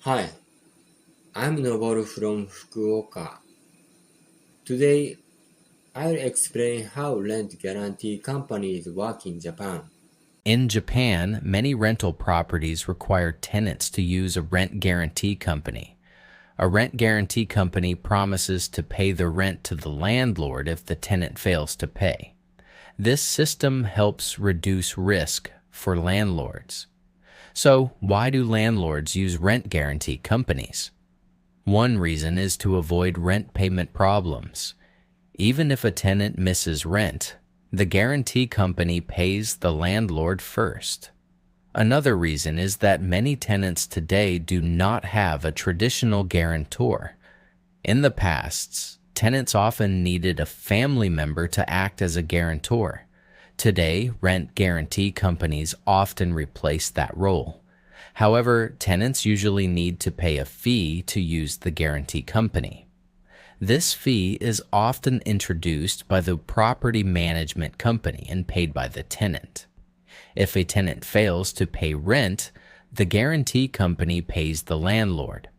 Hi, I'm Noboru from Fukuoka. Today, I'll explain how rent guarantee companies work in Japan. In Japan, many rental properties require tenants to use a rent guarantee company. A rent guarantee company promises to pay the rent to the landlord if the tenant fails to pay. This system helps reduce risk for landlords. So, why do landlords use rent guarantee companies? One reason is to avoid rent payment problems. Even if a tenant misses rent, the guarantee company pays the landlord first. Another reason is that many tenants today do not have a traditional guarantor. In the past, tenants often needed a family member to act as a guarantor. Today, rent guarantee companies often replace that role. However, tenants usually need to pay a fee to use the guarantee company. This fee is often introduced by the property management company and paid by the tenant. If a tenant fails to pay rent, the guarantee company pays the landlord.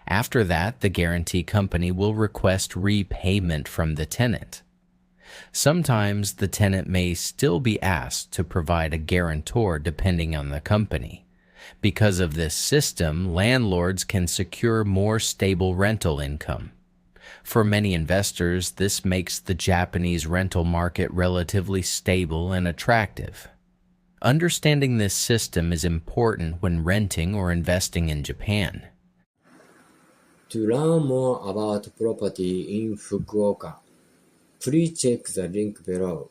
After that, the guarantee company will request repayment from the tenant. Sometimes the tenant may still be asked to provide a guarantor depending on the company. Because of this system, landlords can secure more stable rental income. For many investors, this makes the Japanese rental market relatively stable and attractive. Understanding this system is important when renting or investing in Japan. To learn more about property in Fukuoka, please check the link below.